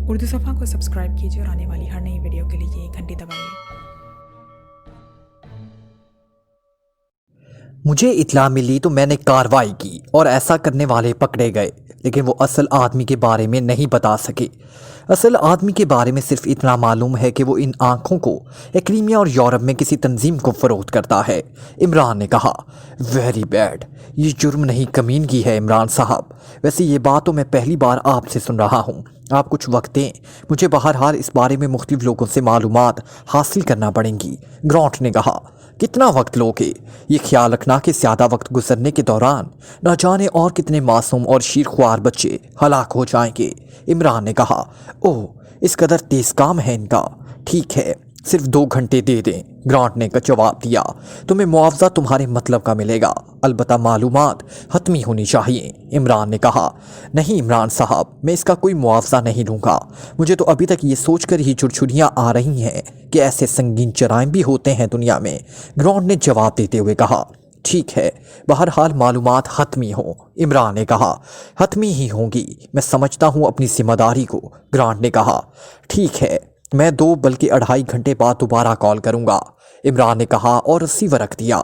उर्दू सफ़ा को सब्सक्राइब कीजिए और आने वाली हर नई वीडियो के लिए घंटी दबाइए। मुझे इत्तला मिली तो मैंने कार्रवाई की और ऐसा करने वाले पकड़े गए, लेकिन वो असल आदमी के बारे में नहीं बता सके। असल आदमी के बारे में सिर्फ इतना मालूम है कि वो इन आंखों को क्रीमिया और यूरोप में किसी तंजीम को फ़रोख्त करता है। इमरान ने कहा, वेरी बैड, ये जुर्म नहीं कमीनगी है इमरान साहब। वैसे ये बात तो मैं पहली बार आपसे सुन रहा हूँ। आप कुछ वक्त दें, मुझे बहरहाल इस बारे में मुख्तलिफ लोगों से मालूमात हासिल करना पड़ेंगी। ग्रांट ने कहा, कितना वक्त लोगे? ये ख्याल रखना कि ज़्यादा वक्त गुजरने के दौरान न जाने और कितने मासूम और शीरख्वार बच्चे हलाक हो जाएंगे। इमरान ने कहा, ओह, इस कदर तेज़ काम है इनका। ठीक है, सिर्फ 2 घंटे दे दें। ग्रांट ने का जवाब दिया, तुम्हें मुआवजा तुम्हारे मतलब का मिलेगा, अलबत्ता मालूमात हतमी होनी चाहिए। इमरान ने कहा, नहीं इमरान साहब, मैं इसका कोई मुआवजा नहीं लूँगा। मुझे तो अभी तक ये सोचकर ही चुड़चुड़ियाँ आ रही हैं कि ऐसे संगीन जराइम भी होते हैं दुनिया में। ग्रांट ने जवाब देते हुए कहा, ठीक है, बहरहाल मालूमात हतमी हो। इमरान ने कहा, हतमी ही होंगी, मैं समझता हूँ अपनी जिम्मेदारी को। ग्रांट ने कहा, ठीक है, मैं 2 बल्कि 2.5 घंटे बाद दोबारा कॉल करूँगा। इमरान ने कहा और रिसीवर रख दिया।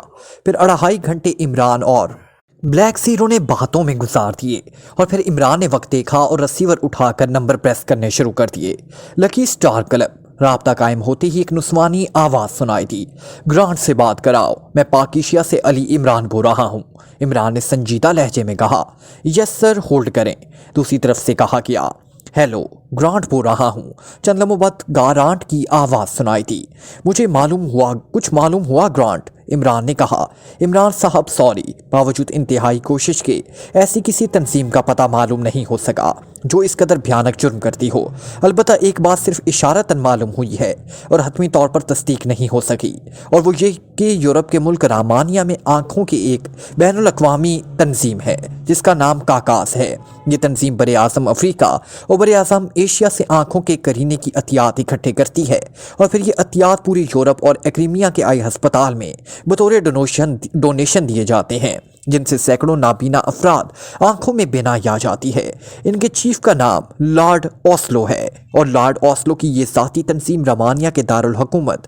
फिर 2.5 घंटे इमरान और ब्लैक सीरो ने बातों में गुजार दिए और फिर इमरान ने वक्त देखा और रिसीवर उठाकर नंबर प्रेस करने शुरू कर दिए। Lucky star club. राब्ता कायम होते ही एक नुस्वानी आवाज़ सुनाई दी, ग्रांट से बात कराओ, मैं पाकिशिया से अली इमरान बोल रहा हूँ। इमरान ने संजीदा लहजे में कहा, यस सर, होल्ड करें। दूसरी तरफ से कहा गया, हेलो, ग्रांट बोल रहा हूँ। चंद लम्हों बाद गारांट की आवाज़ सुनाई दी, मुझे कुछ मालूम हुआ ग्रांट। इमरान ने कहा, इमरान साहब सॉरी, बावजूद इंतहाई कोशिश के ऐसी किसी तंजीम का पता मालूम नहीं हो सका जो इस कदर भयानक जुर्म करती हो। अलबत्ता एक बात सिर्फ इशारतन मालूम हुई है और हतमी तौर पर तस्दीक नहीं हो सकी, और वो ये कि यूरोप के मुल्क रामानिया में आँखों की एक बैनुल अक़वामी तंजीम है जिसका नाम काकास है। ये तंजीम बर आज़म अफ्रीका और बर आज़म एशिया से आँखों के करीने की अतियात इकट्ठे करती है और फिर ये अतियात पूरे यूरोप और क्रीमिया के आई हस्पताल में बतौर डोनेशन दिए जाते हैं, जिनसे सैकड़ों नाबीना अफराद आंखों में बेनाई आ जाती है। इनके चीफ का नाम लॉर्ड ओस्लो है और लॉर्ड ओस्लो की ये ज़ाती तंजीम रमानिया के दारुल हुकूमत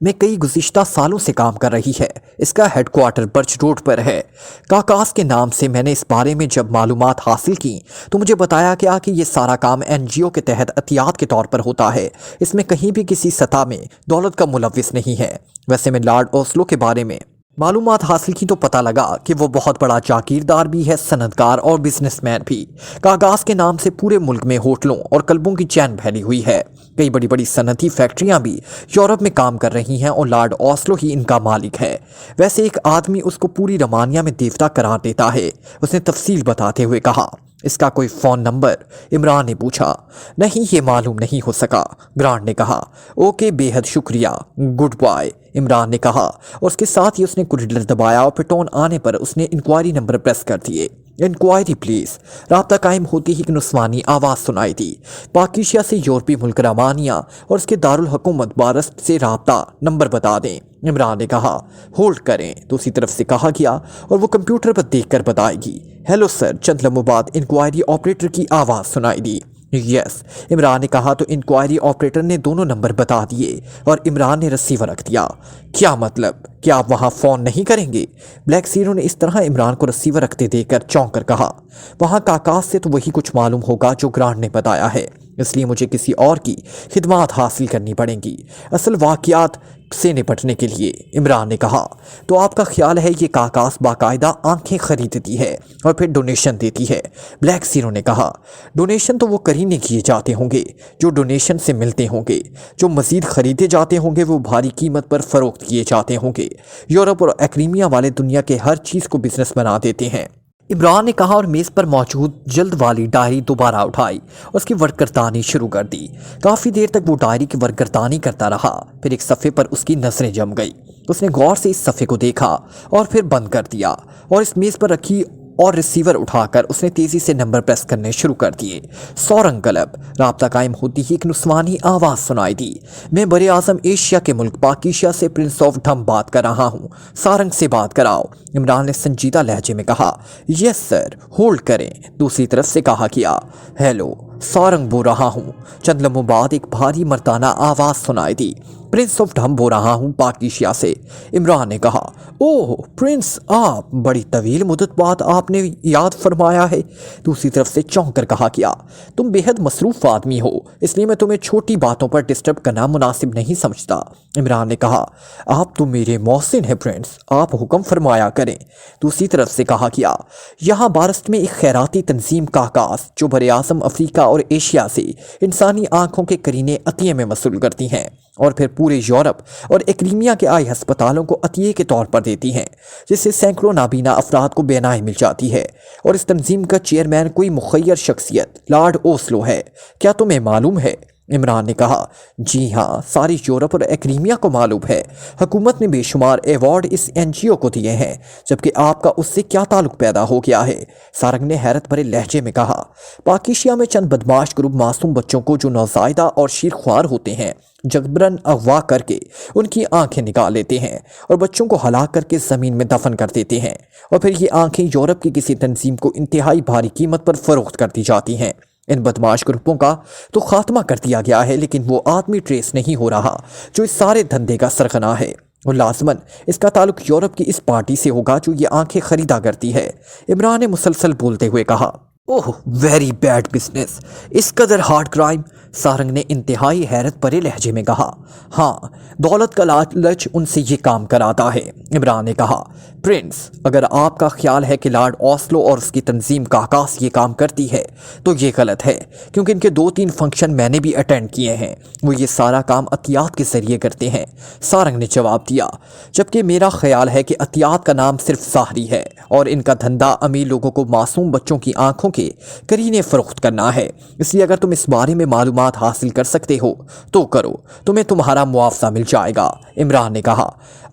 में कई गुज़िश्ता सालों से काम कर रही है। इसका हेडक्वार्टर बर्च रोड पर है। काकास के नाम से मैंने इस बारे में जब मालूमात हासिल की तो मुझे बताया गया कि ये सारा काम NGO के तहत एहतियात के तौर पर होता है। इसमें कहीं भी किसी सतह में दौलत का मुलव्विस नहीं है। वैसे मैं लॉर्ड ओस्लो के बारे में मालूमात हासिल की तो पता लगा कि वो बहुत बड़ा जागीरदार भी है, सनदकार और बिजनेसमैन भी। कागास के नाम से पूरे मुल्क में होटलों और क्लबों की चैन फैली हुई है। कई बड़ी बड़ी सनती फैक्ट्रियां भी यूरोप में काम कर रही हैं और लॉर्ड ओस्लो ही इनका मालिक है। वैसे एक आदमी उसको पूरी रमानिया में देवता करार देता है। उसने तफसील बताते हुए कहा, इसका कोई फ़ोन नंबर? इमरान ने पूछा। नहीं, ये मालूम नहीं हो सका। ग्रांट ने कहा, ओके, बेहद शुक्रिया, गुड बाय। इमरान ने कहा और उसके साथ ही उसने कुरिडर दबाया और फिर टोन आने पर उसने इंक्वायरी नंबर प्रेस कर दिए। Inquiry please. राब्ता कायम होती ही एक नुस्वानी आवाज़ सुनाई दी, पाकिशिया से यूरोपी मुल्क रमानिया और उसके दारुल हुकूमत बारस्ट से राब्ता नंबर बता दें। इमरान ने कहा, होल्ड करें। दूसरी तरफ से कहा गया और वो कंप्यूटर पर देखकर बताएगी। Hello sir. चंद लम्हों बाद इंक्वायरी ऑपरेटर की आवाज़ सुनाई दी। यस। इमरान ने कहा तो इंक्वायरी ऑपरेटर ने दोनों नंबर बता दिए और इमरान ने रिसीवर रख दिया। क्या मतलब, क्या आप वहाँ फ़ोन नहीं करेंगे? ब्लैक सीरो ने इस तरह इमरान को रिसीवर रखते देखकर चौंक कर कहा, वहाँ काकास से तो वही कुछ मालूम होगा जो ग्रांट ने बताया है, इसलिए मुझे किसी और की खिदमात हासिल करनी पड़ेंगी असल वाक़यात से निपटने के लिए। इमरान ने कहा, तो आपका ख्याल है ये काकास बाकायदा आंखें खरीदती है और फिर डोनेशन देती है? ब्लैक सीरो ने कहा, डोनेशन तो वो करीने किए जाते होंगे जो डोनेशन से मिलते होंगे, जो मज़ीद ख़रीदे जाते होंगे वो भारी कीमत पर फ़रोख्त किए जाते होंगे। यूरोप और क्रीमिया वाले दुनिया के हर चीज़ को बिजनेस बना देते हैं। इमरान ने कहा और मेज़ पर मौजूद जल्द वाली डायरी दोबारा उठाई और उसकी वर्करदानी शुरू कर दी। काफ़ी देर तक वो डायरी की वर्करदानी करता रहा। फिर एक सफ़े पर उसकी नज़रें जम गई। उसने गौर से इस सफ़े को देखा और फिर बंद कर दिया और इस मेज़ पर रखी और रिसीवर उठाकर उसने तेज़ी से नंबर प्रेस करने शुरू कर दिए। सौरंग क्लब। राब्ता कायम होती ही एक नुस्वानी आवाज़ सुनाई दी, मैं बरे आज़म एशिया के मुल्क पाकिशिया से प्रिंस ऑफ ढम बात कर रहा हूँ, सारंग से बात कराओ। इमरान ने संजीदा लहजे में कहा, यस सर, होल्ड करें। दूसरी तरफ से कहा किया, हेलो सारंग बोल रहा हूँ। चंद लम्हों बाद एक भारी मर्दाना आवाज़ सुनाई दी। प्रिंस ऑफ ढम बोल रहा हूँ पाकिशिया से। इमरान ने कहा, ओह प्रिंस आप, बड़ी तवील मुद्दत बाद आपने याद फरमाया है। दूसरी तरफ से चौंक कर कहा, किया तुम बेहद मसरूफ़ आदमी हो, इसलिए मैं तुम्हें छोटी बातों पर डिस्टर्ब करना मुनासिब नहीं समझता। इमरान ने कहा, आप तो मेरे मोहसिन हैं प्रिंस, आप हुक्म फरमाया करें। दूसरी तरफ से कहा, किया यहाँ बारस्त में एक खैराती तंजीम का आगाज़ जो बरे आज़म अफ्रीका और एशिया से इंसानी आँखों के करीने अतिये में वसूल करती हैं और फिर पूरे यूरोप और एक्रीमिया के आई हस्पतालों को अतिये के तौर पर देती हैं, जिससे सैकड़ों नाबीना अफराद को बेनाई मिल जाती है। और इस तंजीम का चेयरमैन कोई मुखय्यर शख्सियत लॉर्ड ओस्लो है। क्या तुम्हें मालूम है? इमरान ने कहा, जी हाँ, सारी यूरोप और एक्रीमिया को मालूम है। हुकूमत ने बेशुमार एवॉर्ड इस एनजीओ को दिए हैं, जबकि आपका उससे क्या ताल्लुक पैदा हो गया है? सारंग ने हैरत भरे लहजे में कहा, पाकिशिया में चंद बदमाश ग्रुप मासूम बच्चों को जो नौज़ायदा और शीरख्वार होते हैं जबरन अगवा करके उनकी आंखें निकाल लेते हैं और बच्चों को हलाक करके ज़मीन में दफन कर देते हैं, और फिर ये आंखें यूरोप की किसी तंजीम को इंतहाई भारी कीमत पर फ़रोख्त कर दी जाती हैं। इन बदमाश ग्रुपों का तो खात्मा कर दिया गया है, लेकिन वो आदमी ट्रेस नहीं हो रहा जो इस सारे धंधे का सरगना है, और लाजमन इसका ताल्लुक यूरोप की इस पार्टी से होगा जो ये आंखें खरीदा करती है। इमरान ने मुसलसल बोलते हुए कहा, ओह वेरी बैड बिजनेस, इस कदर हार्ड क्राइम? सारंग ने इंतहाई हैरत भरे लहजे में कहा, हाँ, दौलत का लालच उनसे ये काम कराता है। इमरान ने कहा, प्रिंस, अगर आपका ख्याल है कि लॉर्ड ओस्लो और उसकी तंजीम काकास ये काम करती है तो ये गलत है, क्योंकि इनके 2-3 फंक्शन मैंने भी अटेंड किए हैं। वो ये सारा काम अतियात के ज़रिए करते हैं। सारंग ने जवाब दिया, जबकि मेरा ख्याल है कि अतियात का नाम सिर्फ ज़ाहरी है और इनका धंधा अमीर लोगों को मासूम बच्चों की आंखों के करीने फ़रोख्त करना है। इसलिए अगर तुम इस बारे में मालूमात हासिल कर सकते हो तो करो, तुम्हें तुम्हारा मुआवजा मिल जाएगा। इमरान ने कहा,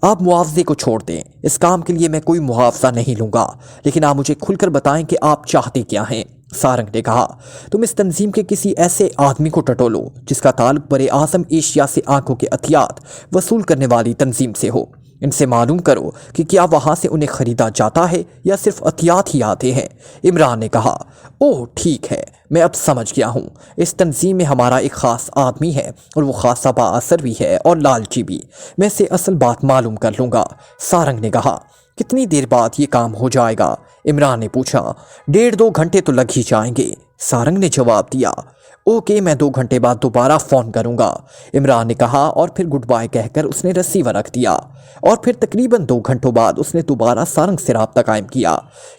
आप मुआवजे को छोड़ दें, इस काम के लिए मैं कोई मुआवजा नहीं लूँगा, लेकिन आप मुझे खुलकर बताएं कि आप चाहते क्या हैं। सारंग ने कहा, तुम इस तंजीम के किसी ऐसे आदमी को टटोलो जिसका ताल्लुक बरे आज़म एशिया से आंखों के अतियात वसूल करने वाली तंजीम से हो। इनसे मालूम करो कि क्या वहाँ से उन्हें ख़रीदा जाता है या सिर्फ अतियात ही आते हैं। इमरान ने कहा, ओह ठीक है, मैं अब समझ गया हूँ। इस तंजीम में हमारा एक ख़ास आदमी है और वो खासा बाअसर भी है और लालची भी। मैं इससे असल बात मालूम कर लूँगा। सारंग ने कहा, कितनी देर बाद ये काम हो जाएगा? इमरान ने पूछा। 1.5-2 घंटे तो लग ही जाएंगे, सारंग ने जवाब दिया। ओके, मैं 2 घंटे बाद दोबारा फ़ोन करूंगा, इमरान ने कहा, और फिर गुड बाय कहकर उसने रिसीवर रख दिया। और फिर तकरीबन 2 घंटों बाद उसने दोबारा सारंग से राब्ता कायम किया।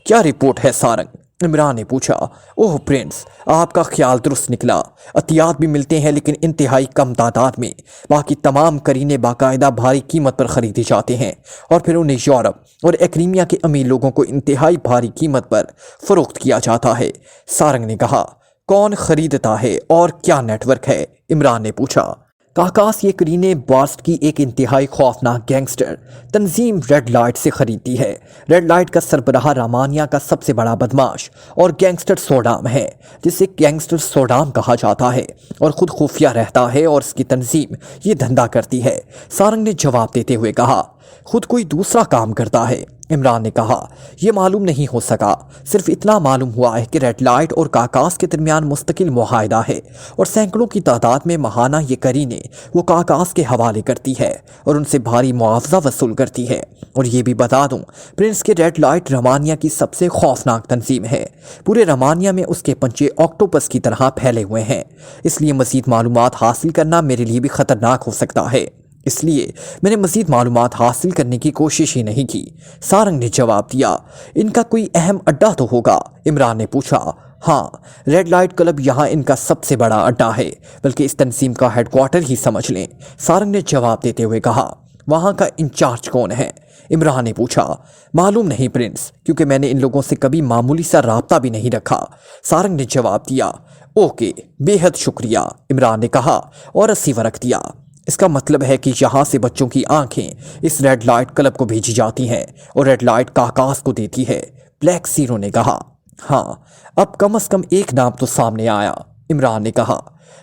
क्या रिपोर्ट है सारंग? इमरान ने पूछा। ओह प्रिंस, आपका ख्याल दुरुस्त निकला। अतियात भी मिलते हैं लेकिन इंतहाई कम तादाद में। बाकी तमाम करीने बाकायदा भारी कीमत पर ख़रीदे जाते हैं और फिर उन्हें यूरोप और एक्रीमिया के अमीर लोगों को इंतहाई भारी कीमत पर फ़रोख्त किया जाता है। सारंग ने कहा, कौन ख़रीदता है और क्या नेटवर्क है? इमरान ने पूछा। काकास ये करीने बास्ट की एक इंतहाई खौफनाक गैंगस्टर तंजीम रेड लाइट से ख़रीदती है। रेड लाइट का सरबराह रामानिया का सबसे बड़ा बदमाश और गैंगस्टर सोडाम है, जिसे गैंगस्टर सोडाम कहा जाता है, और ख़ुद खुफिया रहता है और इसकी तंजीम ये धंधा करती है। सारंग ने जवाब देते हुए कहा, खुद कोई दूसरा काम करता है। इमरान ने कहा, यह मालूम नहीं हो सका, सिर्फ इतना मालूम हुआ है कि रेड लाइट और काकास के दरमियान मुस्तकिल मुआहदा है और सैकड़ों की तादाद में महाना ये करीने वो काकास के हवाले करती है और उनसे भारी मुआवजा वसूल करती है। और ये भी बता दूं, प्रिंस के रेड लाइट रमानिया की सबसे खौफनाक तंजीम है। पूरे रमानिया में उसके पंचे ऑक्टोपस की तरह फैले हुए हैं, इसलिए मज़ीद मालूमात हासिल करना मेरे लिए भी ख़तरनाक हो सकता है। इसलिए मैंने मज़ीद मालूमात हासिल करने की कोशिश ही नहीं की। सारंग ने जवाब दिया। इनका कोई अहम अड्डा तो होगा? इमरान ने पूछा। हाँ, रेड लाइट क्लब यहाँ इनका सबसे बड़ा अड्डा है, बल्कि इस तंजीम का हेडक्वार्टर ही समझ लें, सारंग ने जवाब देते हुए कहा। वहाँ का इंचार्ज कौन है? इमरान ने पूछा। मालूम नहीं प्रिंस, क्योंकि मैंने इन लोगों से कभी मामूली सा राब्ता भी नहीं रखा, सारंग ने जवाब दिया। ओके, बेहद शुक्रिया, इमरान ने कहा और रिसीवर रख दिया। इसका मतलब है कि यहाँ से बच्चों की आंखें इस रेड लाइट क्लब को भेजी जाती हैं और रेड लाइट काकास को देती है, ब्लैक सीरो ने कहा। हाँ, अब कम से कम एक नाम तो सामने आया, इमरान ने कहा।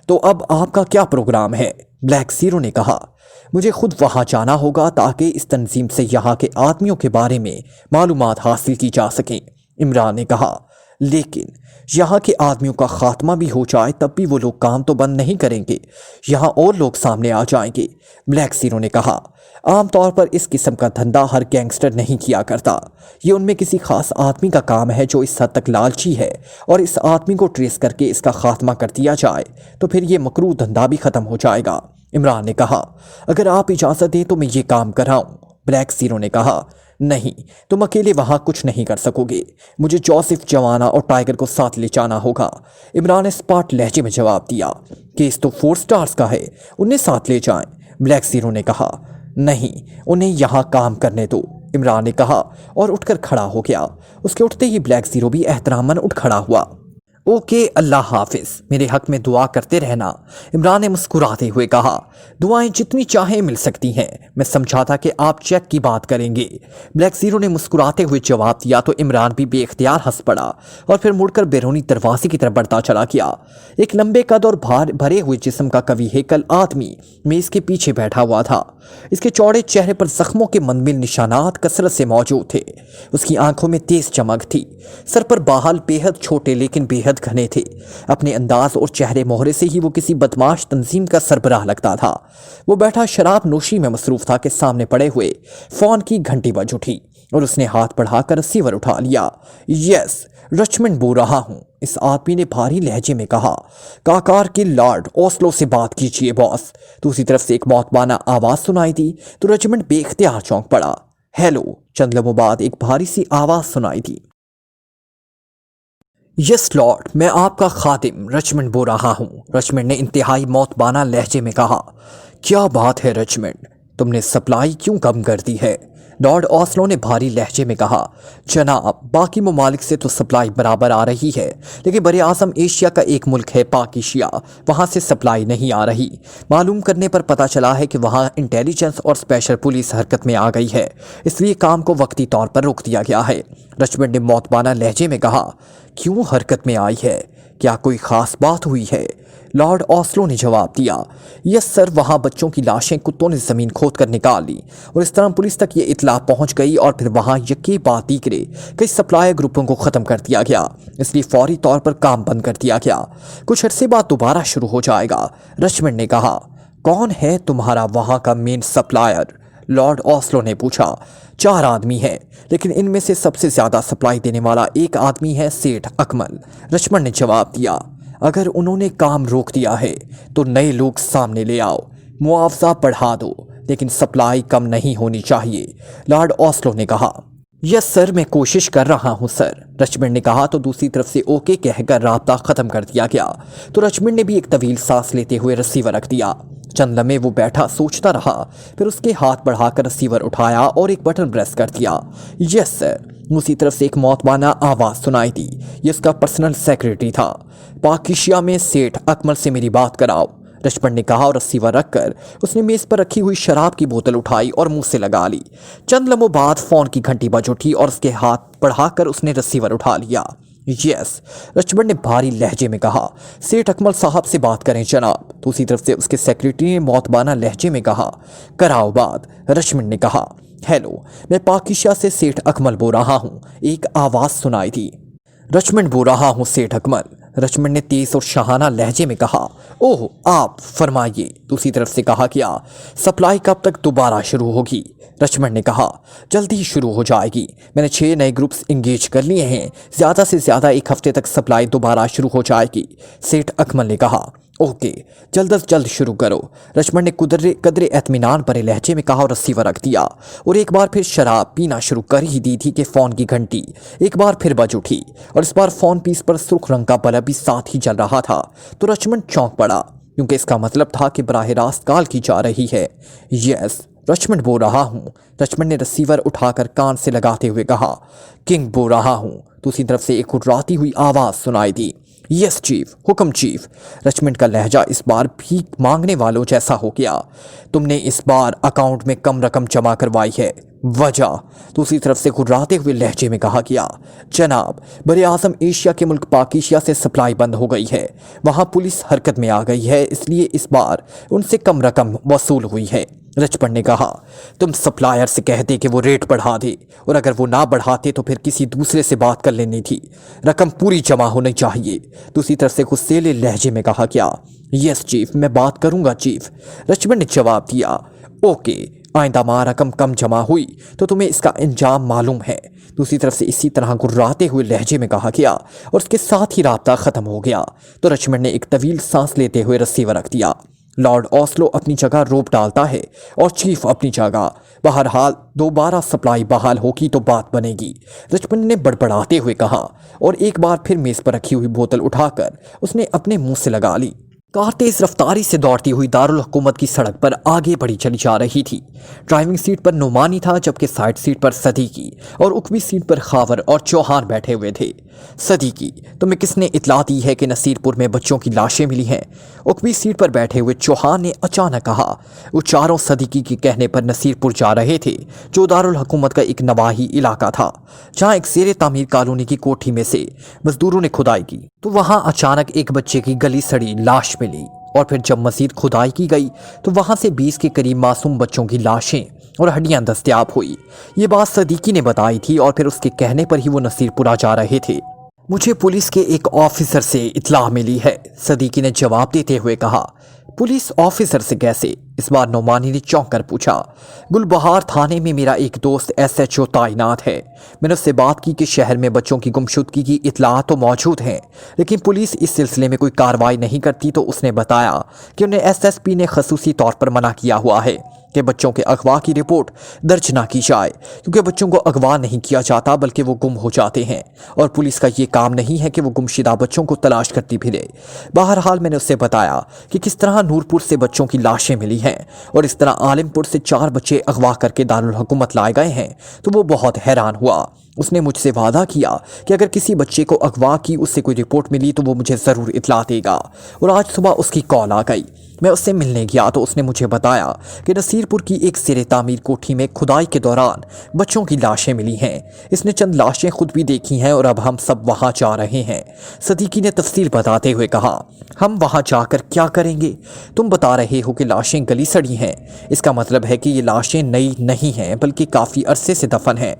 तो अब आपका क्या प्रोग्राम है? ब्लैक सीरो ने कहा। मुझे खुद वहाँ जाना होगा ताकि इस तंजीम से यहाँ के आदमियों के बारे में मालूमात हासिल की जा सकें, इमरान ने कहा। लेकिन یہاں کے آدمیوں کا خاتمہ بھی ہو جائے تب بھی وہ لوگ کام تو بند نہیں کریں گے، یہاں اور لوگ سامنے آ جائیں گے، بلیک زیرو نے کہا۔ عام طور پر اس قسم کا دھندا ہر گینگسٹر نہیں کیا کرتا، یہ ان میں کسی خاص آدمی کا کام ہے جو اس حد تک لالچی ہے، اور اس آدمی کو ٹریس کر کے اس کا خاتمہ کر دیا جائے تو پھر یہ مکروہ دھندا بھی ختم ہو جائے گا، عمران نے کہا۔ اگر آپ اجازت دیں تو میں یہ کام کراؤں، بلیک زیرو نے کہا۔ نہیں، تم اکیلے وہاں کچھ نہیں کر سکو گے، مجھے جوزف، جوانا اور ٹائیگر کو ساتھ لے جانا ہوگا، عمران نے سپاٹ لہجے میں جواب دیا۔ کیس تو 4 سٹارز کا ہے، انہیں ساتھ لے جائیں، بلیک زیرو نے کہا۔ نہیں، انہیں یہاں کام کرنے دو، عمران نے کہا اور اٹھ کر کھڑا ہو گیا۔ اس کے اٹھتے ہی بلیک زیرو بھی احتراماً اٹھ کھڑا ہوا۔ اوکے، اللہ حافظ، میرے حق میں دعا کرتے رہنا، عمران نے مسکراتے ہوئے کہا۔ دعائیں جتنی چاہیں مل سکتی ہیں، میں سمجھا تھا کہ آپ چیک کی بات کریں گے، بلیک زیرو نے مسکراتے ہوئے جواب دیا تو عمران بھی بے اختیار ہنس پڑا اور پھر مڑ کر بیرونی دروازے کی طرف بڑھتا چلا گیا۔ ایک لمبے قد اور بھرے ہوئے جسم کا قوی ہیکل آدمی میز کے پیچھے بیٹھا ہوا تھا۔ اس کے چوڑے چہرے پر زخموں کے منمل نشانات کثرت سے موجود تھے۔ اس کی آنکھوں میں تیز چمک تھی، سر پر باحال بے حد چھوٹے لیکن بے حد گھنے تھے۔ اپنے انداز اور چہرے مہرے سے ہی وہ کسی بدماش تنظیم کا سربراہ لگتا تھا۔ وہ بیٹھا شراب نوشی میں مصروف تھا کہ سامنے پڑے ہوئے فون کی گھنٹی بج اٹھی اور اس نے ہاتھ بڑھا کر ریسیور اٹھا لیا۔ یس، رچمنڈ بول رہا ہوں، اس آدمی نے بھاری لہجے میں کہا۔ کاکار کی لارڈ اوسلو سے بات کیجیے باس، دوسری طرف سے ایک موتبانہ آواز سنائی دی تو رچمنڈ بے اختیار چونک پڑا۔ ہیلو، چند لمحوں بعد ایک بھاری سی آواز سنائی دی۔ یس لارڈ، میں آپ کا خادم رچمنڈ بول رہا ہوں، رچمنڈ نے انتہائی موتبانہ لہجے میں کہا۔ کیا بات ہے رچمنڈ، تم نے سپلائی کیوں کم کر دی ہے؟ لارڈ اوسلو نے بھاری لہجے میں کہا۔ جناب، باقی ممالک سے تو سپلائی برابر آ رہی ہے، لیکن بر اعظم ایشیا کا ایک ملک ہے پاک ایشیا، وہاں سے سپلائی نہیں آ رہی۔ معلوم کرنے پر پتہ چلا ہے کہ وہاں انٹیلیجنس اور اسپیشل پولیس حرکت میں آ گئی ہے، اس لیے کام کو وقتی طور پر روک دیا گیا ہے، رچمنڈ نے موتبانہ لہجے میں کہا۔ کیوں حرکت میں آئی ہے؟ کیا کوئی خاص بات ہوئی ہے؟ لارڈ اوسلو نے جواب دیا۔ یس سر، وہاں بچوں کی لاشیں کتوں نے زمین کھود کر نکال لی اور اس طرح پولیس تک یہ اطلاع پہنچ گئی اور پھر وہاں یکے بعد دیگرے کئی سپلائی گروپوں کو ختم کر دیا گیا، اس لیے فوری طور پر کام بند کر دیا گیا۔ کچھ عرصے بعد دوبارہ شروع ہو جائے گا، رچمنڈ نے کہا۔ کون ہے تمہارا وہاں کا مین سپلائر؟ لارڈ اوسلو نے پوچھا۔ 4 آدمی ہیں، لیکن ان میں سے سب سے زیادہ سپلائی دینے والا ایک آدمی ہے، سیٹھ اکمل، رچمنڈ نے جواب دیا۔ اگر انہوں نے کام روک دیا ہے تو نئے لوگ سامنے لے آؤ، معاوضہ بڑھا دو، لیکن سپلائی کم نہیں ہونی چاہیے، لارڈ اوسلو نے کہا۔ یس سر، میں کوشش کر رہا ہوں سر، رچمنڈ نے کہا تو دوسری طرف سے اوکے کہہ کر رابطہ ختم کر دیا گیا تو رچمنڈ نے بھی ایک طویل سانس لیتے ہوئے ریسیور رکھ دیا۔ چند لمحے وہ بیٹھا سوچتا رہا، پھر اس کے ہاتھ بڑھا کر ریسیور اٹھایا اور ایک بٹن پریس کر دیا۔ یس سر، دوسری طرف سے ایک موتبانہ آواز سنائی دی، یہ اس کا پرسنل سیکریٹری تھا۔ پاکیشیا میں سیٹھ اکمل سے میری بات کراؤ، رچمنڈ نے کہا اور ریسیور رکھ کر اس نے میز پر رکھی ہوئی شراب کی بوتل اٹھائی اور منہ سے لگا لی۔ چند لمحوں بعد فون کی گھنٹی بج اٹھی اور اس کے ہاتھ بڑھا کر اس نے ریسیور اٹھا لیا۔ یس، رچمنڈ نے بھاری لہجے میں کہا۔ سیٹھ اکمل صاحب سے بات کریں جناب، دوسری طرف سے اس کے سیکریٹری نے موتبانہ لہجے میں کہا۔ کراؤ بات، رچمنڈ نے کہا۔ ہیلو، میں پاکیشیا سے سیٹھ اکمل بول رہا ہوں، ایک آواز سنائی دی۔ رچمنڈ بول رہا ہوں سیٹھ اکمل، رچمنڈ نے تیز اور شاہانہ لہجے میں کہا۔ اوہ، آپ فرمائیے، دوسری طرف سے کہا کیا۔ سپلائی کب تک دوبارہ شروع ہوگی؟ رچمنڈ نے کہا۔ جلدی شروع ہو جائے گی، میں نے 6 نئے گروپس انگیج کر لیے ہیں، زیادہ سے زیادہ 1 ہفتے تک سپلائی دوبارہ شروع ہو جائے گی، سیٹھ اکمل نے کہا۔ اوکے، جلد از جلد شروع کرو، رچمنڈ نے قدرے اطمینان بھرے لہجے میں کہا اور ریسیور رکھ دیا، اور ایک بار پھر شراب پینا شروع کر ہی دی تھی کہ فون کی گھنٹی ایک بار پھر بج اٹھی اور اس بار فون پیس پر سرخ رنگ کا بلب بھی ساتھ ہی جل رہا تھا تو رچمنڈ چونک پڑا، کیونکہ اس کا مطلب تھا کہ براہ راست کال کی جا رہی ہے۔ یس، رچمنڈ بول رہا ہوں، رچمنڈ نے ریسیور اٹھا کر کان سے لگاتے ہوئے کہا۔ کنگ بول رہا ہوں، دوسری طرف سے ایک اٹراتی ہوئی آواز سنائی دی۔ یس چیف، حکم چیف، رچمنڈ کا لہجہ اس بار بھیک مانگنے والوں جیسا ہو گیا۔ تم نے اس بار اکاؤنٹ میں کم رقم جمع کروائی ہے، वजह? दूसरी तरफ से घुर्राते हुए लहजे में कहा गया, जनाब, बड़े आज़म एशिया के मुल्क पाकिस्तान से सप्लाई बंद हो गई है, वहाँ पुलिस हरकत में आ गई है, इसलिए इस बार उनसे कम रकम वसूल हुई है। रचपन ने कहा, तुम सप्लायर से कहते कि वो रेट बढ़ा दे, और अगर वो ना बढ़ाते तो फिर किसी दूसरे से बात कर लेनी थी, रकम पूरी जमा होनी चाहिए। दूसरी तरफ से गुस्सेले लहजे में कहा गया, यस चीफ, मैं बात करूंगा चीफ। रचपन ने जवाब दिया, ओके, आइंदा माह रकम कम जमा हुई तो तुम्हें इसका अंजाम मालूम है। दूसरी तरफ से इसी तरह गुर्राते हुए लहजे में कहा गया और उसके साथ ही राब्ता ख़त्म हो गया तो रचमन ने एक तवील सांस लेते हुए रिसीवर रख दिया। लॉर्ड ओस्लो अपनी जगह रोप डालता है और चीफ अपनी जगह। बहरहाल दोबारा सप्लाई बहाल होगी तो बात बनेगी, रचमन ने बड़बड़ाते हुए कहा और एक बार फिर मेज़ पर रखी हुई बोतल उठाकर उसने अपने मुंह से लगा ली। कार तेज रफ्तारी से दौड़ती हुई दारुल हुकूमत की सड़क पर आगे बढ़ी चली जा रही थी। ड्राइविंग सीट पर नुमानी था, जबकि साइड सीट पर सदीकी और उकवी सीट पर खावर और चौहान बैठे हुए थे। सदीकी, तुम्हें किसने इतला दी है कि नसीरपुर में बच्चों की लाशें मिली हैं? उकवी सीट पर बैठे हुए चौहान ने अचानक कहा। वो चारों सदीकी के कहने पर नसीरपुर जा रहे थे, जो दारुल हुकूमत का एक नवाही इलाका था, जहाँ एक ज़ेरे तामीर कॉलोनी की कोठी में से मजदूरों ने खुदाई की तो वहाँ अचानक एक बच्चे की गली सड़ी लाश मिली। और फिर जब मज़ीद खुदाई की गई तो वहाँ से 20 के करीब मासूम बच्चों की लाशें और हड्डियां दस्तयाब हुई। ये बात सदीकी ने बताई थी और फिर उसके कहने पर ही वो नसीरपुरा जा रहे थे। मुझे पुलिस के एक ऑफिसर से इत्तला मिली है, सदीकी ने जवाब देते हुए कहा। पुलिस ऑफिसर से कैसे? इस बार नौमानी ने चौंक कर पूछा। गुलबहार थाने में मेरा एक दोस्त SHO तैनात है। मैंने उससे बात की कि शहर में बच्चों की गुमशुदगी की इत्तला तो मौजूद है, लेकिन पुलिस इस सिलसिले में कोई कार्रवाई नहीं करती। तो उसने बताया कि उन्हें SSP ने खसूसी तौर पर मना किया हुआ है कि बच्चों के अगवा की रिपोर्ट दर्ज ना की जाए, क्योंकि बच्चों को अगवा नहीं किया जाता बल्कि वो गुम हो जाते हैं और पुलिस का ये काम नहीं है कि वो गुमशुदा बच्चों को तलाश करती फिरे। बहरहाल मैंने उससे बताया कि किस तरह नूरपुर से बच्चों की लाशें मिली हैं और इस तरह आलिमपुर से 4 बच्चे अगवा करके दारुल हुकूमत लाए गए हैं, तो वो बहुत हैरान हुआ। उसने मुझसे वादा किया कि अगर किसी बच्चे को अगवा की उससे कोई रिपोर्ट मिली तो वो मुझे ज़रूर इत्तला देगा। और आज सुबह उसकी कॉल आ गई। मैं उससे मिलने गया तो उसने मुझे बताया कि नसीरपुर की एक ज़ेरे तामीर कोठी में खुदाई के दौरान बच्चों की लाशें मिली हैं। इसने चंद लाशें खुद भी देखी हैं और अब हम सब वहाँ जा रहे हैं। सदीकी ने तफसील बताते हुए कहा, हम वहाँ जाकर क्या करेंगे? तुम बता रहे हो कि लाशें गली सड़ी हैं, इसका मतलब है कि ये लाशें नई नहीं हैं बल्कि काफ़ी अरसे से दफन हैं,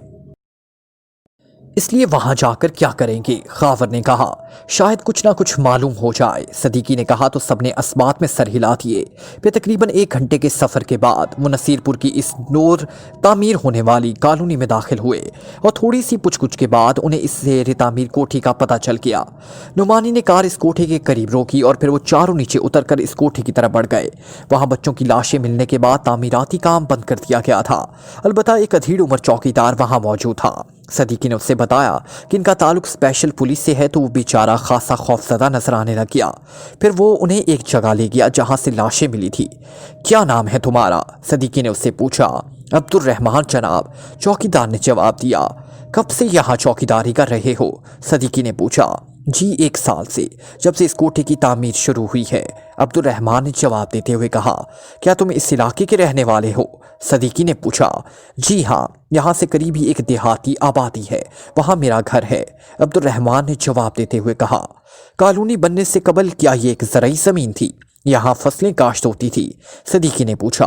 इसलिए वहां जाकर क्या करेंगे? खावर ने कहा, शायद कुछ ना कुछ मालूम हो जाए। सदीकी ने कहा तो सबने अस्बात में सर हिला दिए। फिर तकरीबन 1 घंटे के सफ़र के बाद वो नसीरपुर की इस नूर तामीर होने वाली कॉलोनी में दाखिल हुए और थोड़ी सी पुछ-गुछ के बाद उन्हें इस ज़ेरे तामीर कोठी का पता चल गया। नुमानी ने कार इस कोठी के करीब रोकी और फिर वो चारों नीचे उतर कर इस कोठी की तरफ बढ़ गए। वहाँ बच्चों की लाशें मिलने के बाद तामीराती काम बंद कर दिया गया था। अलबत्ता एक अधीड़ उम्र चौकीदार वहाँ मौजूद था। सदीकी ने उससे बताया कि इनका ताल्लुक स्पेशल पुलिस से है, तो वो बेचारा खासा खौफजदा नजर आने लग गया। फिर वो उन्हें एक जगह ले गया जहां से लाशें मिली थी। क्या नाम है तुम्हारा? सदीकी ने उससे पूछा। अब्दुल रहमान जनाब, चौकीदार ने जवाब दिया। कब से यहाँ चौकीदारी कर रहे हो? सदीकी ने पूछा। जी 1 साल से, जब से इस कोठी की तामीर शुरू हुई है, अब्दुल रहमान ने जवाब देते हुए कहा। क्या तुम इस इलाके के रहने वाले हो? सदीकी ने पूछा। जी हाँ, यहाँ से करीब ही एक देहाती आबादी है, वहाँ मेरा घर है, अब्दुल रहमान ने जवाब देते हुए कहा। कॉलोनी बनने से कबल क्या ये एक ज़राई ज़मीन थी? यहाँ फसलें काश्त होती थी? सदीकी ने पूछा।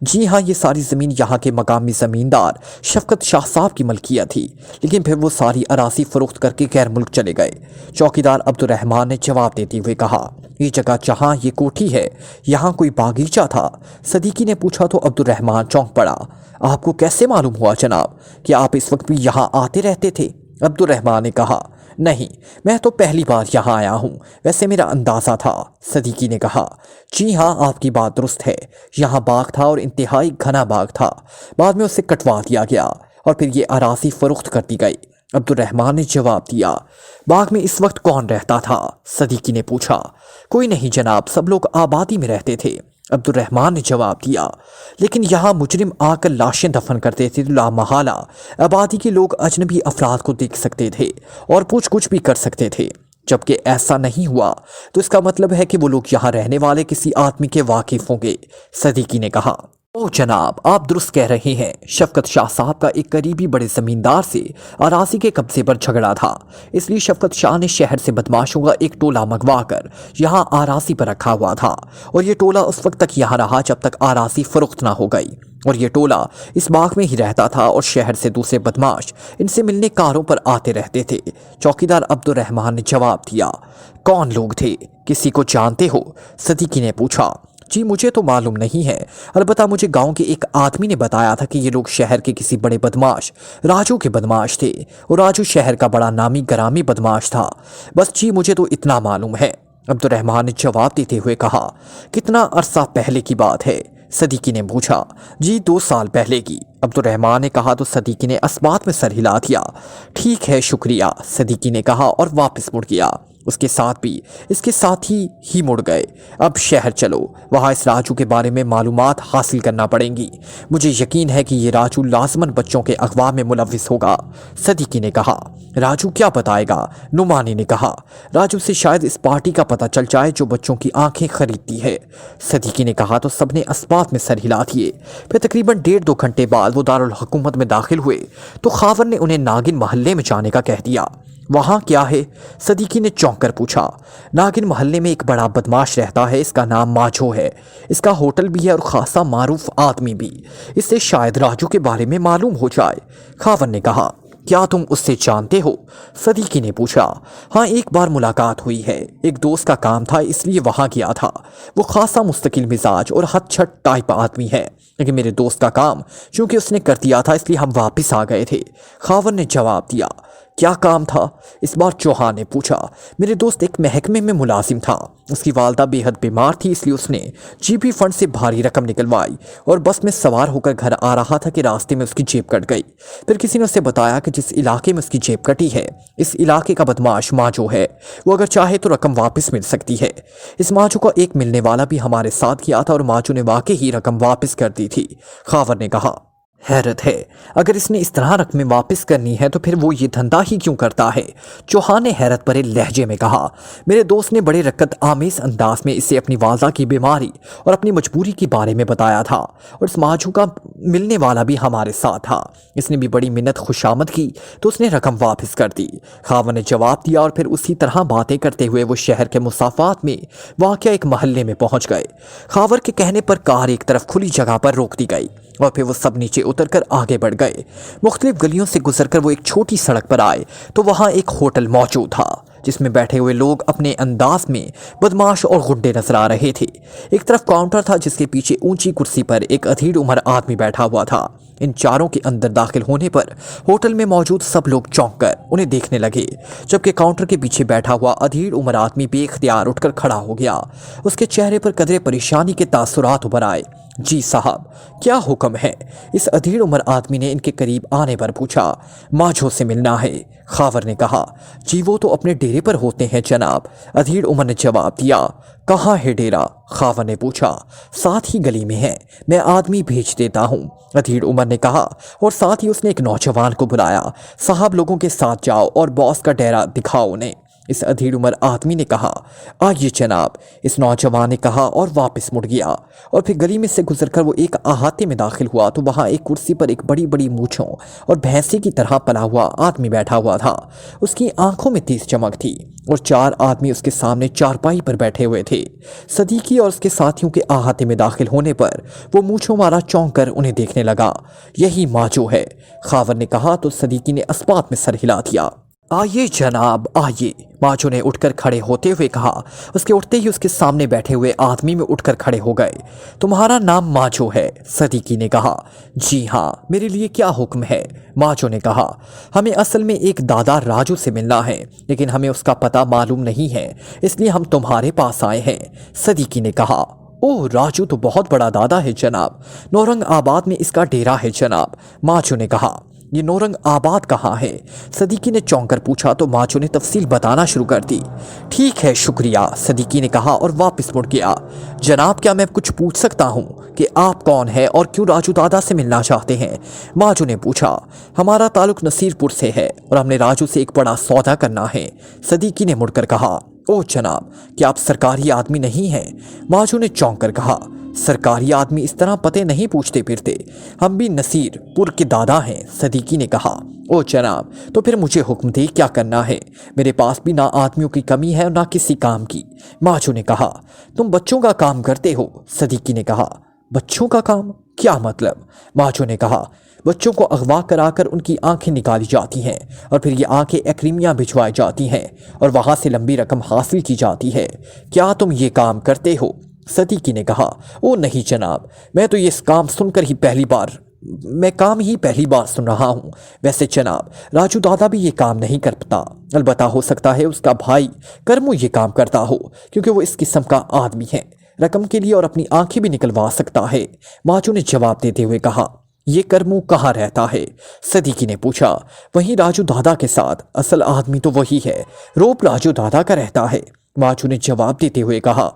जी हाँ, ये सारी ज़मीन यहाँ के मकामी ज़मींदार शफकत शाह साहब की मलकियत थी, लेकिन फिर वो सारी अरासी फ़रोख्त करके गैर मुल्क चले गए, चौकीदार अब्दुल रहमान ने जवाब देते हुए कहा। ये जगह जहाँ ये कोठी है, यहाँ कोई बागीचा था? सदीकी ने पूछा तो अब्दुल रहमान चौंक पड़ा। आपको कैसे मालूम हुआ जनाब कि आप इस वक्त भी यहाँ आते रहते थे? अब्दुल रहमान ने कहा। नहीं, मैं तो पहली बार यहाँ आया हूँ, वैसे मेरा अंदाज़ा था। सदीकी ने कहा। जी हाँ, आपकी बात दुरुस्त है, यहाँ बाग था और इंतहाई घना बाग था, बाद में उसे कटवा दिया गया और फिर ये अरासी फ़रोख्त कर दी गई। अब्दुल रहमान ने जवाब दिया। बाग में इस वक्त कौन रहता था? सदीकी ने पूछा। कोई नहीं जनाब, सब लोग आबादी में रहते थे, अब्दुल रहमान ने जवाब दिया। लेकिन यहाँ मुजरिम आकर लाशें दफन करते थे तो लामहाला आबादी के लोग अजनबी अफराद को देख सकते थे और पूछ-गुछ भी कर सकते थे। जबकि ऐसा नहीं हुआ तो इसका मतलब है कि वो लोग यहाँ रहने वाले किसी आदमी के वाकिफ होंगे, सदीकी ने कहा। ओ जनाब, आप दुरुस्त कह रहे हैं। शफकत शाह साहब का एक करीबी बड़े जमींदार से अराजी के कब्जे पर झगड़ा था, इसलिए शफकत शाह ने शहर से बदमाशों का एक टोला मंगवा कर यहाँ आराजी पर रखा हुआ था, और ये टोला उस वक्त तक यहाँ रहा जब तक आराजी फरोख्त ना हो गई, और ये टोला इस बाग में ही रहता था, और शहर से दूसरे बदमाश इनसे मिलने कारों पर आते रहते थे। चौकीदार अब्दुर्रहमान ने जवाब दिया। कौन लोग थे, किसी को जानते हो? सदीकी ने पूछा। जी मुझे तो मालूम नहीं है, अलबत्ता मुझे गांव के एक आदमी ने बताया था कि ये लोग शहर के किसी बड़े बदमाश राजू के बदमाश थे, और राजू शहर का बड़ा नामी गरामी बदमाश था। बस जी मुझे तो इतना मालूम है, अब्दुर्रहमान ने जवाब देते हुए कहा। कितना अरसा पहले की बात है? सदीकी ने पूछा। जी 2 साल पहले की, अब्दुर्रहमान ने कहा तो सदीकी ने अस्बात में सर हिला दिया। ठीक है शुक्रिया, सदीकी ने कहा और वापस मुड़ गया। उसके साथ भी इसके साथी ही मुड़ गए। अब शहर चलो, वहाँ इस राजू के बारे में मालूमात हासिल करना पड़ेंगी। मुझे यकीन है कि ये राजू लाजमन बच्चों के अगवा में मुलविस होगा, सदीकी ने कहा। राजू क्या बताएगा? नुमानी ने कहा। राजू से शायद इस पार्टी का पता चल जाए जो बच्चों की आंखें खरीदती है, सदीकी ने कहा तो सबने अस्बात में सर हिला दिए। फिर तकरीबन 1.5-2 घंटे बाद वो दारुल हुकूमत में दाखिल हुए तो खावर ने उन्हें नागिन महल्ले में जाने का कह दिया। वहाँ क्या है? सदीकी ने चौंक कर पूछा। नागिन महल्ले में एक बड़ा बदमाश रहता है, इसका नाम माझो है। इसका होटल भी है और खासा मारूफ आदमी भी। इससे शायद राजू के बारे में मालूम हो जाए, खावर ने कहा। क्या तुम उससे जानते हो? सदीकी ने पूछा। हाँ, एक बार मुलाकात हुई है, एक दोस्त का काम था इसलिए वहाँ गया था। वो खासा मुस्तकिल मिजाज और हद-छट टाइप आदमी है, लेकिन मेरे दोस्त का काम चूंकि उसने कर दिया था इसलिए हम वापस आ गए थे, खावर ने जवाब दिया। क्या काम था? इस बार चौहान ने पूछा। मेरे दोस्त एक महकमे में मुलाजिम था, उसकी वालदा बेहद बीमार थी इसलिए उसने जीपी फंड से भारी रकम निकलवाई और बस में सवार होकर घर आ रहा था कि रास्ते में उसकी जेब कट गई। फिर किसी ने उसे बताया कि जिस इलाके में उसकी जेब कटी है इस इलाके का बदमाश माजो है, वो अगर चाहे तो रकम वापस मिल सकती है। इस माजो का एक मिलने वाला भी हमारे साथ गया था और माजो ने वाकई ही रकम वापस कर दी थी, खावर ने कहा। हैरत है, अगर इसने इस तरह रकमें वापस करनी है तो फिर वो ये धंधा ही क्यों करता है, चौहान ने हैरत भरे लहजे में कहा। मेरे दोस्त ने बड़े रकत आमेज अंदाज में इसे अपनी वालदा की बीमारी और अपनी मजबूरी के बारे में बताया था, और इस माजू का मिलने वाला भी हमारे साथ था। इसने भी बड़ी मिन्नत खुशामद की तो उसने रकम वापस कर दी, खावर ने जवाब दिया। और फिर उसी तरह बातें करते हुए वो शहर के मुसाफात में वाक़या एक महल्ले में पहुंच गए। खावर के कहने पर कार एक तरफ खुली जगह पर रोक दी गई और फिर वो सब नीचे उतरकर आगे बढ़ गए। मुख्तलिफ गलियों से गुजरकर वो एक छोटी सड़क पर आए तो वहाँ एक होटल मौजूद था जिसमें बैठे हुए लोग अपने अंदाज में बदमाश और गुंडे नजर आ रहे थे। एक तरफ काउंटर था जिसके पीछे ऊंची कुर्सी पर एक अधीर उम्र आदमी बैठा हुआ था। इन चारों के अंदर दाखिल होने पर होटल में मौजूद सब लोग चौंक कर उन्हें देखने लगे, जबकि काउंटर के पीछे बैठा हुआ अधीर उम्र आदमी बेख्तियार उठकर खड़ा हो गया। उसके चेहरे पर कदरे परेशानी के तासुरात उभर आए। जी साहब, क्या हुक्म है? इस अधीर उम्र आदमी ने इनके करीब आने पर पूछा। माझो से मिलना है, खावर ने कहा। जी वो तो अपने डेरे पर होते हैं जनाब, अधीर उम्र ने जवाब दिया। कहाँ है डेरा? खावर ने पूछा। साथ ही गली में है, मैं आदमी भेज देता हूँ, अधीर उमर ने कहा, और साथ ही उसने एक नौजवान को बुलाया। साहब लोगों के साथ जाओ और बॉस का डेरा दिखाओ उन्हें, इस अधीर उम्र आदमी ने कहा। आइए जनाब, इस नौजवान ने कहा और वापस मुड़ गया। और फिर गली में से गुजरकर वो एक अहाते में दाखिल हुआ तो वहाँ एक कुर्सी पर एक बड़ी बड़ी मूंछों और भैंसे की तरह पला हुआ आदमी बैठा हुआ था। उसकी आंखों में तेज चमक थी और 4 आदमी उसके सामने चारपाई पर बैठे हुए थे। सदीकी और उसके साथियों के अहाते में दाखिल होने पर वो मूंछों वाला चौंक कर उन्हें देखने लगा। यही माजो है, खावर ने कहा तो सदीकी ने अस्पात में सर हिला दिया। आइए जनाब आइए, माजो ने उठकर खड़े होते हुए कहा। उसके उठते ही उसके सामने बैठे हुए आदमी में उठकर खड़े हो गए। तुम्हारा नाम माजो है? सदीकी ने कहा। जी हाँ, मेरे लिए क्या हुक्म है? माजो ने कहा। हमें असल में एक दादा राजू से मिलना है, लेकिन हमें उसका पता मालूम नहीं है, इसलिए हम तुम्हारे पास आए हैं, सदीकी ने कहा। ओह, राजू तो बहुत बड़ा दादा है जनाब, नौरंग आबाद में इसका डेरा है जनाब, माजो ने कहा। ये नौरंग आबाद कहाँ है? सदीकी ने चौंक कर पूछा तो माजो ने तफसील बताना शुरू कर दी। ठीक है शुक्रिया, सदीकी ने कहा और वापस मुड़ गया। जनाब, क्या मैं कुछ पूछ सकता हूँ कि आप कौन है और क्यों राजू दादा से मिलना चाहते हैं? माजो ने पूछा। हमारा ताल्लुक नसीरपुर से है और हमने राजू से एक बड़ा सौदा करना है, सदीकी ने मुड़कर कहा। ओह जनाब, क्या आप सरकारी आदमी नहीं हैं? माजो ने चौंक कर कहा। सरकारी आदमी इस तरह पते नहीं पूछते फिरते। हम भी नसीर पुर के दादा हैं, सदीकी ने कहा। ओ जनाब, तो फिर मुझे हुक्म दे क्या करना है। मेरे पास भी ना आदमियों की कमी है और ना किसी काम की। माचो ने कहा। तुम बच्चों का काम करते हो, सदीकी ने कहा। बच्चों का काम? क्या मतलब? माचो ने कहा। बच्चों को अगवा कराकर उनकी आंखें निकाली जाती हैं और फिर ये आंखें एक्रीमिया भिजवाई जाती हैं और वहाँ से लंबी रकम हासिल की जाती है। क्या तुम ये काम करते हो? सदीकी ने कहा। ओ नहीं जनाब, मैं तो ये काम सुनकर ही पहली बार सुन रहा हूँ। वैसे जनाब, राजू दादा भी ये काम नहीं करता। अलबत्ता हो सकता है उसका भाई करमू ये काम करता हो, क्योंकि वो इस किस्म का आदमी है। रकम के लिए और अपनी आंखें भी निकलवा सकता है। माचू ने जवाब देते हुए कहा। ये करमू कहाँ रहता है? सदीकी ने पूछा। वहीं राजू दादा के साथ। असल आदमी तो वही है, रोप राजू दादा का रहता है। माचू ने जवाब देते हुए कहा।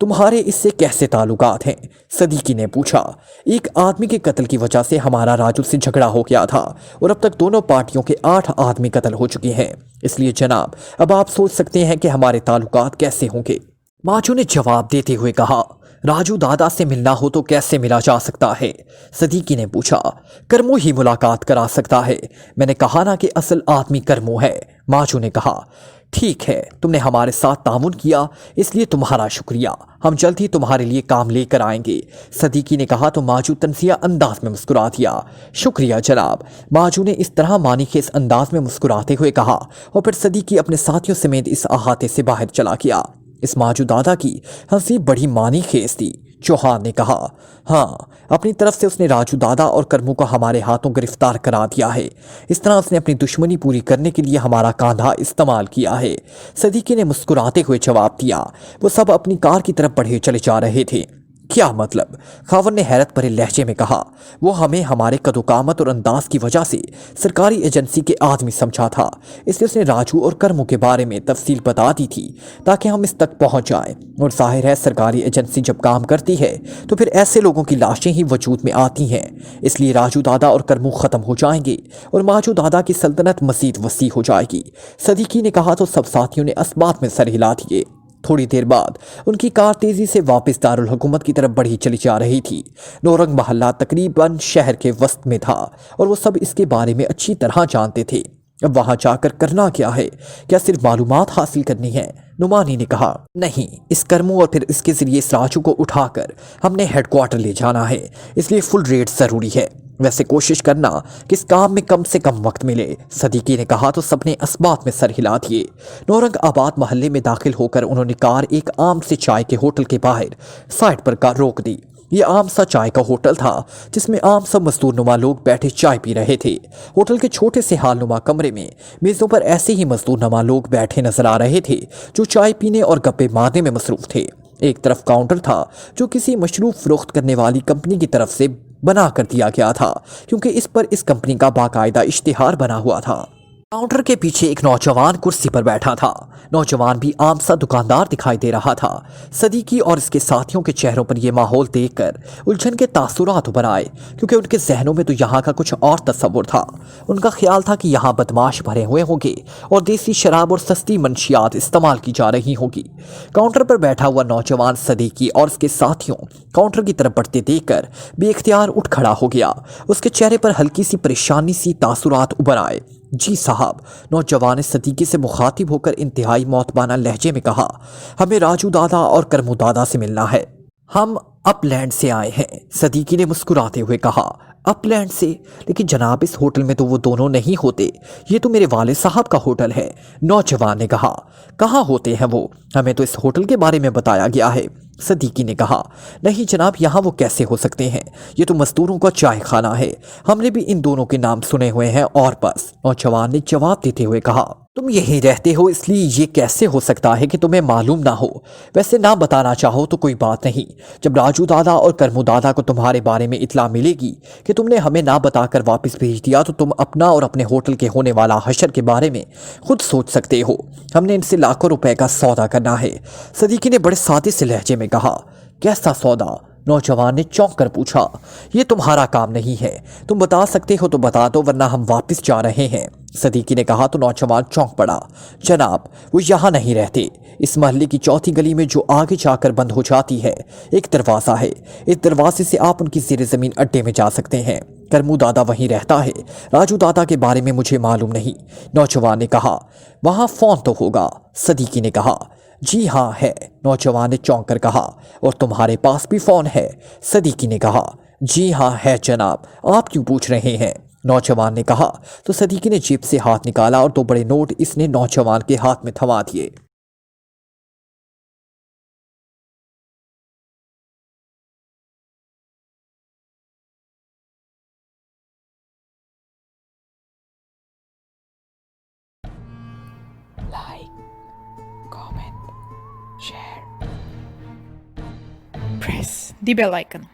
तुम्हारे इससे कैसे ताल्लुकात हैं? सदीकी ने पूछा। एक आदमी के कत्ल की वजह से हमारा राजू से झगड़ा हो गया था और अब तक दोनों पार्टियों के 8 आदमी कत्ल हो चुके हैं। इसलिए जनाब, अब आप सोच सकते हैं कि हमारे ताल्लुकात कैसे होंगे। माचू ने जवाब देते हुए कहा। राजू दादा से मिलना हो तो कैसे मिला जा सकता है? सदीकी ने पूछा। करमू ही मुलाकात करा सकता है। मैंने कहा ना कि असल आदमी करमू है। माचू ने कहा। ठीक है, तुमने हमारे साथ तामुन किया, इसलिए तुम्हारा शुक्रिया। हम जल्द ही तुम्हारे लिए काम लेकर आएंगे, सदीकी ने कहा तो माचू तनसिया अंदाज में मुस्कुरा दिया। शुक्रिया जनाब, माचू ने इस तरह मानीखेज अंदाज में मुस्कुराते हुए कहा और फिर सदीकी अपने साथियों समेत इस अहाते से बाहर चला गया। इस माचू दादा की हंसी बड़ी मानीखेज थी। चौहान ने कहा। हाँ, अपनी तरफ से उसने राजू दादा और करमू को हमारे हाथों गिरफ्तार करा दिया है। इस तरह उसने अपनी दुश्मनी पूरी करने के लिए हमारा कांधा इस्तेमाल किया है, सदीकी ने मुस्कुराते हुए जवाब दिया। वो सब अपनी कार की तरफ बढ़े चले जा रहे थे। क्या मतलब? खावर ने हैरत भरे लहजे में कहा। वो हमें हमारे कदोकामत और अंदाज की वजह से सरकारी एजेंसी के आदमी समझा था, इसलिए उसने राजू और करमू के बारे में तफसील बता दी थी ताकि हम इस तक पहुंच जाएं। और जाहिर है सरकारी एजेंसी जब काम करती है तो फिर ऐसे लोगों की लाशें ही वजूद में आती हैं, इसलिए राजू दादा और करमू ख़त्म हो जाएंगे और माचू दादा की सल्तनत मज़ीद वसी हो जाएगी, सदीकी ने कहा तो सब साथियों ने असबात में सर हिला दिए। थोड़ी देर बाद उनकी कार तेजी से वापस दारुल हुकूमत की तरफ बढ़ी चली जा रही थी। नौरंग मोहल्ला तकरीबन शहर के वस्त में था और वो सब इसके बारे में अच्छी तरह जानते थे। अब वहां जाकर करना क्या है? क्या सिर्फ मालूमात हासिल करनी है? नुमानी ने कहा। नहीं, इस करमू और फिर इसके जरिए इस राजू को उठाकर हमने हेडक्वार्टर ले जाना है, इसलिए फुल रेड जरूरी है। वैसे कोशिश करना कि इस काम में कम से कम वक्त मिले, सदीकी ने कहा तो सबने असबात में सर हिला दिए। नौरंग आबाद मोहल्ले में दाखिल होकर उन्होंने कार एक आम से चाय के होटल के बाहर साइड पर कार रोक दी। ये आम सा चाय का होटल था जिसमें आम सब मजदूर नुमा लोग बैठे चाय पी रहे थे। होटल के छोटे से हाल नुमा कमरे में मेज़ों पर ऐसे ही मजदूर नुमा लोग बैठे नजर आ रहे थे जो चाय पीने और गप्पे मारने में मसरूफ थे। एक तरफ काउंटर था जो किसी मशरूब फरोख्त करने वाली कंपनी की तरफ से बना कर दिया गया था, क्योंकि इस पर इस कंपनी का बाकायदा इश्तिहार बना हुआ था। काउंटर के पीछे एक नौजवान कुर्सी पर बैठा था। नौजवान भी आम सा दुकानदार दिखाई दे रहा था। सदीकी और इसके साथियों के चेहरों पर यह माहौल देखकर उलझन के तासुरात उभर आए, क्योंकि उनके जहनों में तो यहाँ का कुछ और तस्वुर था। उनका ख्याल था कि यहाँ बदमाश भरे हुए होंगे और देसी शराब और सस्ती मंशियात इस्तेमाल की जा रही होगी। काउंटर पर बैठा हुआ नौजवान सदीकी और उसके साथियों काउंटर की तरफ बढ़ते देखकर बेख्तियार उठ खड़ा हो गया। उसके चेहरे पर हल्की सी परेशानी सी तासुरात उभर आए। जी साहब, नौजवान ने सदीकी से मुखातिब होकर इंतहाई मौतबाना लहजे में कहा, हमें राजू दादा और करमू दादा से मिलना है। हम अपलैंड से आए हैं, सदीकी ने मुस्कुराते हुए कहा। अपलैंड से? लेकिन जनाब इस होटल में तो वो दोनों नहीं होते, ये तो मेरे वालिद साहब का होटल है, नौजवान ने कहा। कहाँ होते हैं वो? हमें तो इस होटल के बारे में बताया गया है, सदीकी ने कहा। नहीं जनाब, यहाँ वो कैसे हो सकते हैं? ये तो मजदूरों का चाय खाना है, हमने भी इन दोनों के नाम सुने हुए हैं और बस, नौजवान ने जवाब देते हुए कहा। तुम यहीं रहते हो इसलिए ये कैसे हो सकता है कि तुम्हें मालूम ना हो? वैसे ना बताना चाहो तो कोई बात नहीं, जब राजू दादा और करमू दादा को तुम्हारे बारे में इत्ला मिलेगी कि तुमने हमें ना बताकर वापस भेज दिया तो तुम अपना और अपने होटल के होने वाला हशर के बारे में खुद सोच सकते हो। हमने इनसे लाखों रुपए का सौदा करना है, सदीकी ने बड़े सादे से लहजे में कहा। कैसा सौदा? नौजवान ने चौंक कर पूछा। ये तुम्हारा काम नहीं है, तुम बता सकते हो तो बता दो वरना हम वापस जा रहे हैं। सदीकी ने कहा तो नौजवान चौंक पड़ा। जनाब, वो यहाँ नहीं रहते। इस मोहल्ले की चौथी गली में जो आगे जाकर बंद हो जाती है एक दरवाज़ा है। इस दरवाजे से आप उनकी ज़ेर ज़मीन अड्डे में जा सकते हैं। करमू दादा वहीं रहता है। राजू दादा के बारे में मुझे मालूम नहीं। नौजवान ने कहा। वहाँ फ़ोन तो होगा? सदीकी ने कहा। जी हाँ है, नौजवान ने चौंक कर कहा। और तुम्हारे पास भी फ़ोन है? सदीकी ने कहा। जी हाँ है जनाब, आप क्यों पूछ रहे हैं? नौजवान ने कहा। तो सदीकी ने जेब से हाथ निकाला और 2 बड़े नोट इसने नौजवान के हाथ में थमा दिए। Like, comment, share, press the bell icon